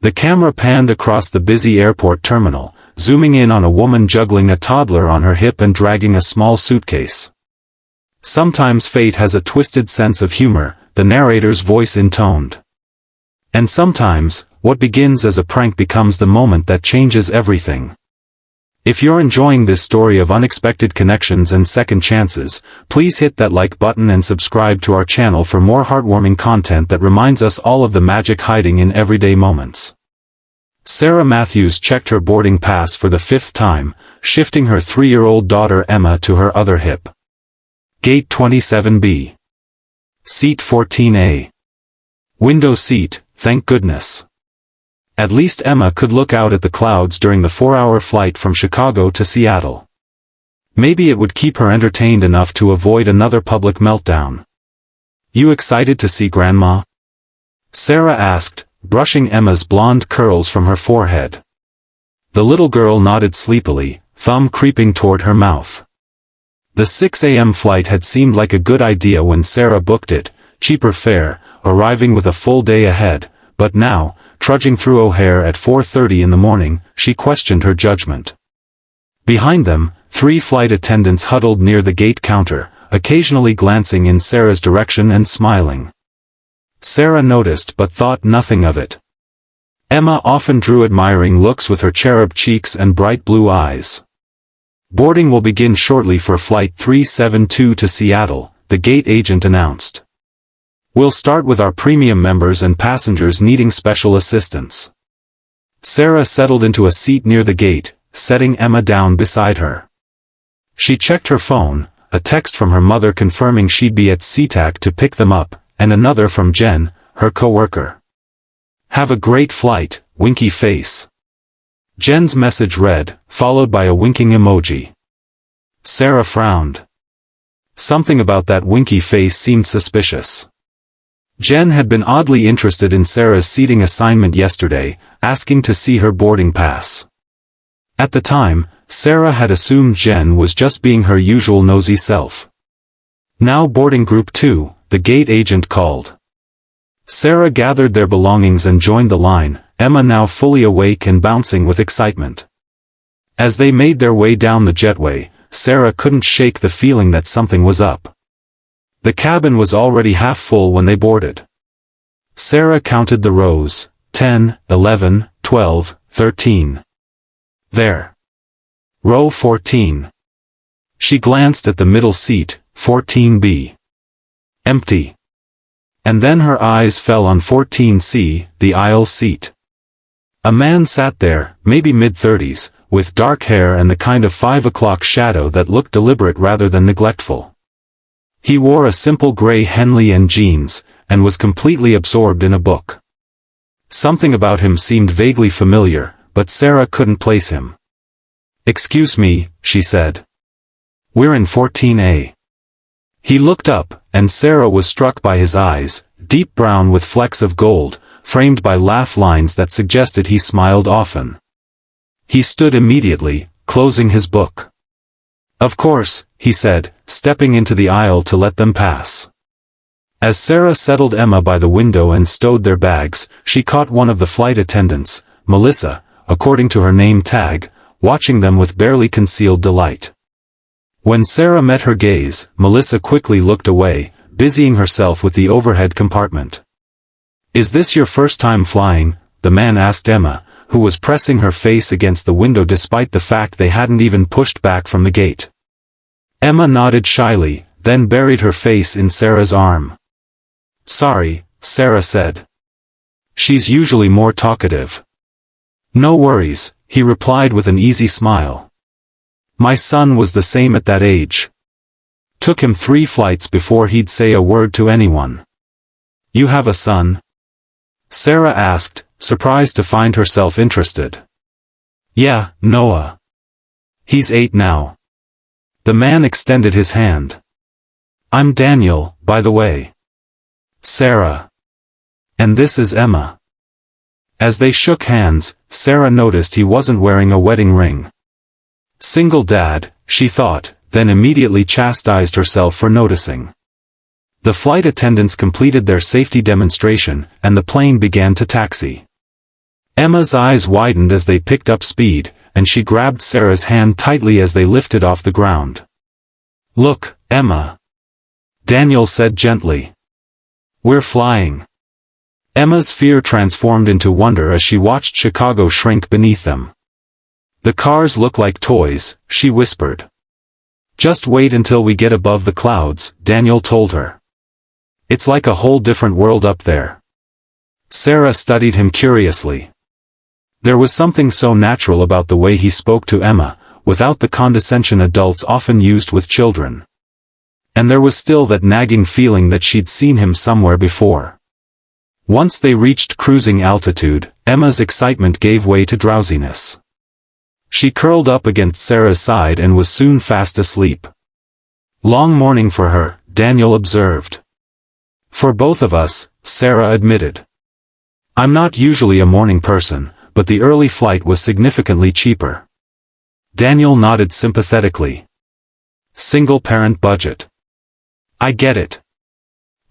The camera panned across the busy airport terminal, zooming in on a woman juggling a toddler on her hip and dragging a small suitcase. Sometimes fate has a twisted sense of humor, the narrator's voice intoned. And sometimes, what begins as a prank becomes the moment that changes everything. If you're enjoying this story of unexpected connections and second chances, please hit that like button and subscribe to our channel for more heartwarming content that reminds us all of the magic hiding in everyday moments. Sarah Matthews checked her boarding pass for the 5th time, shifting her 3-year-old daughter Emma to her other hip. Gate 27B. Seat 14A. Window seat, thank goodness. At least Emma could look out at the clouds during the 4-hour flight from Chicago to Seattle. Maybe it would keep her entertained enough to avoid another public meltdown. You excited to see Grandma? Sarah asked, brushing Emma's blonde curls from her forehead. The little girl nodded sleepily, thumb creeping toward her mouth. The 6 a.m. flight had seemed like a good idea when Sarah booked it, cheaper fare, arriving with a full day ahead, but now, trudging through O'Hare at 4:30 in the morning, she questioned her judgment. Behind them, 3 flight attendants huddled near the gate counter, occasionally glancing in Sarah's direction and smiling. Sarah noticed but thought nothing of it. Emma often drew admiring looks with her cherub cheeks and bright blue eyes. Boarding will begin shortly for Flight 372 to Seattle, the gate agent announced. We'll start with our premium members and passengers needing special assistance. Sarah settled into a seat near the gate, setting Emma down beside her. She checked her phone, a text from her mother confirming she'd be at SeaTac to pick them up, and another from Jen, her coworker. Have a great flight, winky face. Jen's message read, followed by a winking emoji. Sarah frowned. Something about that winky face seemed suspicious. Jen had been oddly interested in Sarah's seating assignment yesterday, asking to see her boarding pass. At the time, Sarah had assumed Jen was just being her usual nosy self. Now boarding group 2, the gate agent called. Sarah gathered their belongings and joined the line, Emma now fully awake and bouncing with excitement. As they made their way down the jetway, Sarah couldn't shake the feeling that something was up. The cabin was already half full when they boarded. Sarah counted the rows, 10, 11, 12, 13. There. Row 14. She glanced at the middle seat, 14B. Empty. And then her eyes fell on 14C, the aisle seat. A man sat there, maybe mid-30s, with dark hair and the kind of 5 o'clock shadow that looked deliberate rather than neglectful. He wore a simple gray Henley and jeans, and was completely absorbed in a book. Something about him seemed vaguely familiar, but Sarah couldn't place him. Excuse me, she said. We're in 14A. He looked up, and Sarah was struck by his eyes, deep brown with flecks of gold, framed by laugh lines that suggested he smiled often. He stood immediately, closing his book. Of course, he said, stepping into the aisle to let them pass. As Sarah settled Emma by the window and stowed their bags, she caught one of the flight attendants, Melissa, according to her name tag, watching them with barely concealed delight. When Sarah met her gaze, Melissa quickly looked away, busying herself with the overhead compartment. Is this your first time flying? The man asked Emma, who was pressing her face against the window despite the fact they hadn't even pushed back from the gate. Emma nodded shyly, then buried her face in Sarah's arm. Sorry, Sarah said. She's usually more talkative. No worries, he replied with an easy smile. My son was the same at that age. Took him 3 flights before he'd say a word to anyone. You have a son? Sarah asked, surprised to find herself interested. Yeah, Noah. He's 8 now. The man extended his hand. I'm Daniel, by the way. Sarah. And this is Emma. As they shook hands, Sarah noticed he wasn't wearing a wedding ring. Single dad, she thought, then immediately chastised herself for noticing. The flight attendants completed their safety demonstration, and the plane began to taxi. Emma's eyes widened as they picked up speed, and she grabbed Sarah's hand tightly as they lifted off the ground. "Look, Emma," Daniel said gently. "We're flying." Emma's fear transformed into wonder as she watched Chicago shrink beneath them. "The cars look like toys," she whispered. "Just wait until we get above the clouds," Daniel told her. "It's like a whole different world up there." Sarah studied him curiously. There was something so natural about the way he spoke to Emma, without the condescension adults often used with children. And there was still that nagging feeling that she'd seen him somewhere before. Once they reached cruising altitude, Emma's excitement gave way to drowsiness. She curled up against Sarah's side and was soon fast asleep. "Long morning for her," Daniel observed. "For both of us," Sarah admitted. "I'm not usually a morning person, but the early flight was significantly cheaper." Daniel nodded sympathetically. "Single-parent budget." "I get it."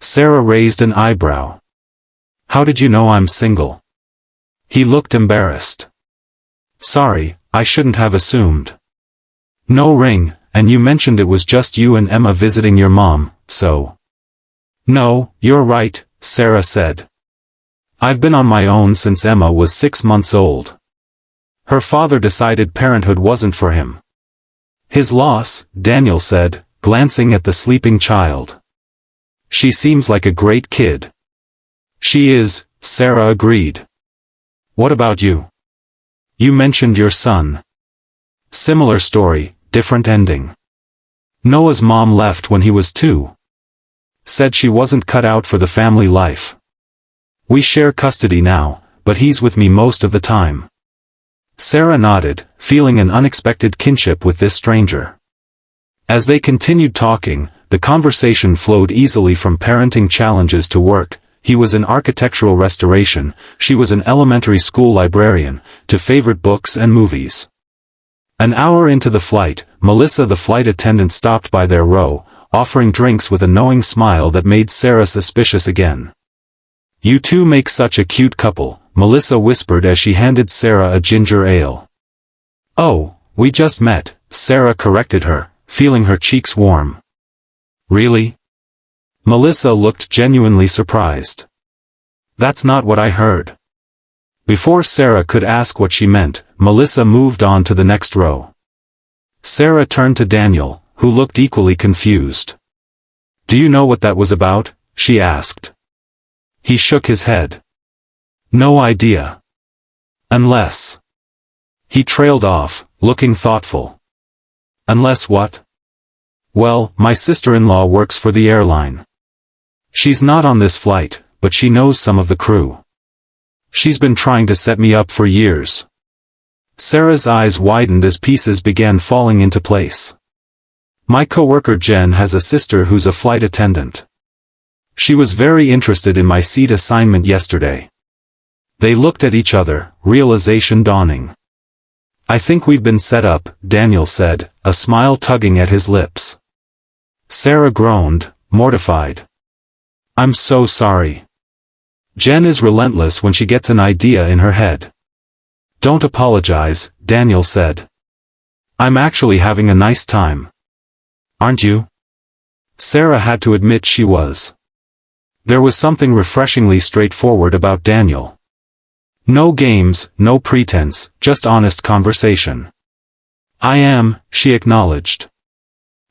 Sarah raised an eyebrow. "How did you know I'm single?" He looked embarrassed. "Sorry, I shouldn't have assumed." "No ring, and you mentioned it was just you and Emma visiting your mom, so." "No, you're right," Sarah said. "I've been on my own since Emma was 6 months old. Her father decided parenthood wasn't for him." "His loss," Daniel said, glancing at the sleeping child. "She seems like a great kid." "She is," Sarah agreed. "What about you? You mentioned your son." "Similar story, different ending. Noah's mom left when he was 2. Said she wasn't cut out for the family life. We share custody now, but he's with me most of the time." Sarah nodded, feeling an unexpected kinship with this stranger. As they continued talking, the conversation flowed easily from parenting challenges to work. He was in architectural restoration, she was an elementary school librarian, to favorite books and movies. An hour into the flight, Melissa the flight attendant stopped by their row, offering drinks with a knowing smile that made Sarah suspicious again. "You two make such a cute couple," Melissa whispered as she handed Sarah a ginger ale. "Oh, we just met," Sarah corrected her, feeling her cheeks warm. "Really?" Melissa looked genuinely surprised. "That's not what I heard." Before Sarah could ask what she meant, Melissa moved on to the next row. Sarah turned to Daniel, who looked equally confused. "Do you know what that was about?" she asked. He shook his head. "No idea. Unless..." He trailed off, looking thoughtful. "Unless what?" "Well, my sister-in-law works for the airline. She's not on this flight, but she knows some of the crew. She's been trying to set me up for years." Sarah's eyes widened as pieces began falling into place. "My coworker Jen has a sister who's a flight attendant. She was very interested in my seat assignment yesterday." They looked at each other, realization dawning. "I think we've been set up," Daniel said, a smile tugging at his lips. Sarah groaned, mortified. "I'm so sorry. Jen is relentless when she gets an idea in her head." "Don't apologize," Daniel said. "I'm actually having a nice time." "Aren't you?" Sarah had to admit she was. There was something refreshingly straightforward about Daniel. No games, no pretense, just honest conversation. "I am," she acknowledged.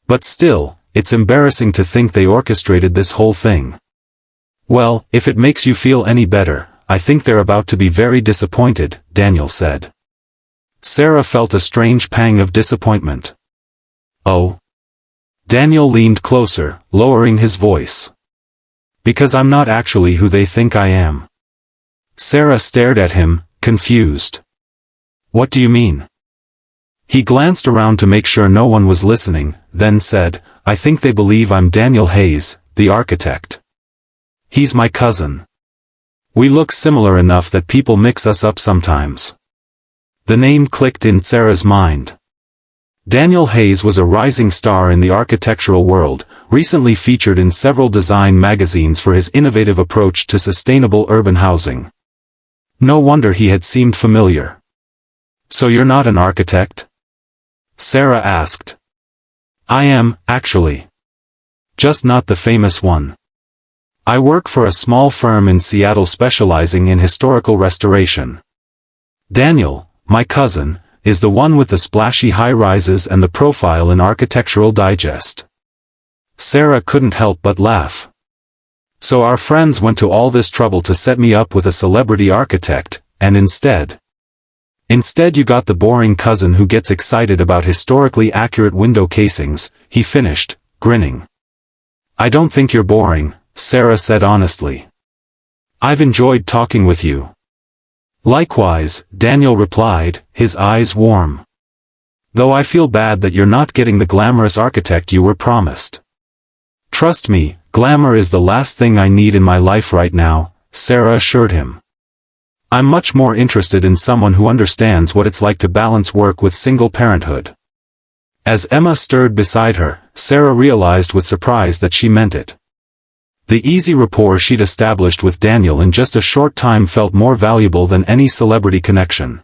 "But still, it's embarrassing to think they orchestrated this whole thing." "Well, if it makes you feel any better, I think they're about to be very disappointed," Daniel said. Sarah felt a strange pang of disappointment. "Oh?" Daniel leaned closer, lowering his voice. "Because I'm not actually who they think I am." Sarah stared at him, confused. "What do you mean?" He glanced around to make sure no one was listening, then said, "I think they believe I'm Daniel Hayes, the architect. He's my cousin. We look similar enough that people mix us up sometimes." The name clicked in Sarah's mind. Daniel Hayes was a rising star in the architectural world, recently featured in several design magazines for his innovative approach to sustainable urban housing. No wonder he had seemed familiar. So you're not an architect? Sarah asked. I am, actually. Just not the famous one. I work for a small firm in Seattle specializing in historical restoration. Daniel, my cousin, is the one with the splashy high-rises and the profile in Architectural Digest. Sarah couldn't help but laugh. So our friends went to all this trouble to set me up with a celebrity architect, and instead you got the boring cousin who gets excited about historically accurate window casings, he finished, grinning. I don't think you're boring, Sarah said honestly. I've enjoyed talking with you. Likewise, Daniel replied, his eyes warm. Though I feel bad that you're not getting the glamorous architect you were promised. Trust me, glamour is the last thing I need in my life right now, Sarah assured him. I'm much more interested in someone who understands what it's like to balance work with single parenthood. As Emma stirred beside her, Sarah realized with surprise that she meant it. The easy rapport she'd established with Daniel in just a short time felt more valuable than any celebrity connection.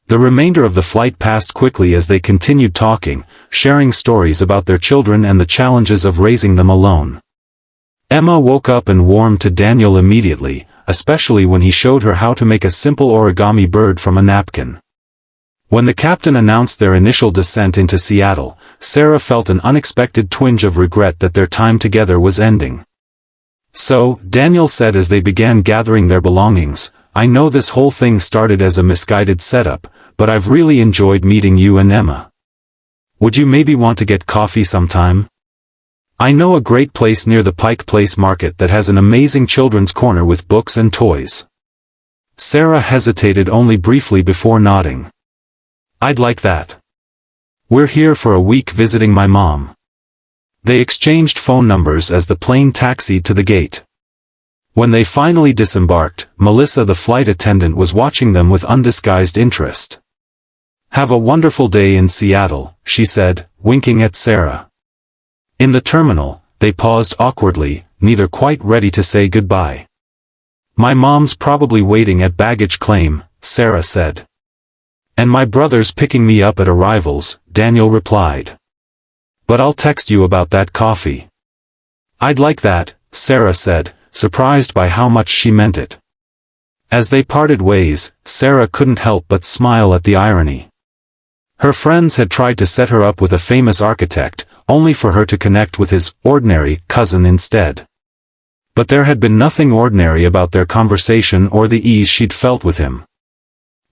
The remainder of the flight passed quickly as they continued talking, sharing stories about their children and the challenges of raising them alone. Emma woke up and warmed to Daniel immediately, especially when he showed her how to make a simple origami bird from a napkin. When the captain announced their initial descent into Seattle, Sarah felt an unexpected twinge of regret that their time together was ending. So, Daniel said as they began gathering their belongings, I know this whole thing started as a misguided setup, but I've really enjoyed meeting you and Emma. Would you maybe want to get coffee sometime? I know a great place near the Pike Place Market that has an amazing children's corner with books and toys. Sarah hesitated only briefly before nodding. I'd like that. We're here for a week visiting my mom. They exchanged phone numbers as the plane taxied to the gate. When they finally disembarked, Melissa the flight attendant was watching them with undisguised interest. Have a wonderful day in Seattle, she said, winking at Sarah. In the terminal, they paused awkwardly, neither quite ready to say goodbye. My mom's probably waiting at baggage claim, Sarah said. And my brother's picking me up at arrivals, Daniel replied. But I'll text you about that coffee. I'd like that, Sarah said, surprised by how much she meant it. As they parted ways, Sarah couldn't help but smile at the irony. Her friends had tried to set her up with a famous architect, only for her to connect with his ordinary cousin instead. But there had been nothing ordinary about their conversation or the ease she'd felt with him.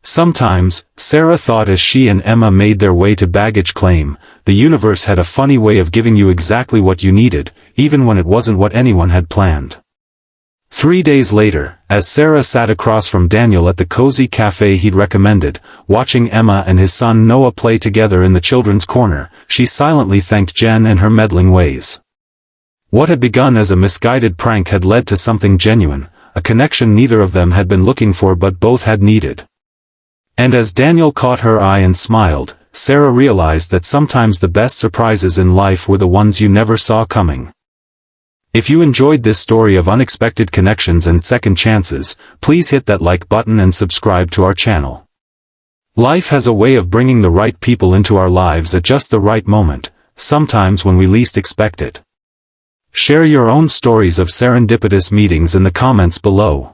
Sometimes, Sarah thought as she and Emma made their way to baggage claim, the universe had a funny way of giving you exactly what you needed, even when it wasn't what anyone had planned. 3 days later, as Sarah sat across from Daniel at the cozy cafe he'd recommended, watching Emma and his son Noah play together in the children's corner, she silently thanked Jen and her meddling ways. What had begun as a misguided prank had led to something genuine, a connection neither of them had been looking for but both had needed. And as Daniel caught her eye and smiled, Sarah realized that sometimes the best surprises in life were the ones you never saw coming. If you enjoyed this story of unexpected connections and second chances, please hit that like button and subscribe to our channel. Life has a way of bringing the right people into our lives at just the right moment, sometimes when we least expect it. Share your own stories of serendipitous meetings in the comments below.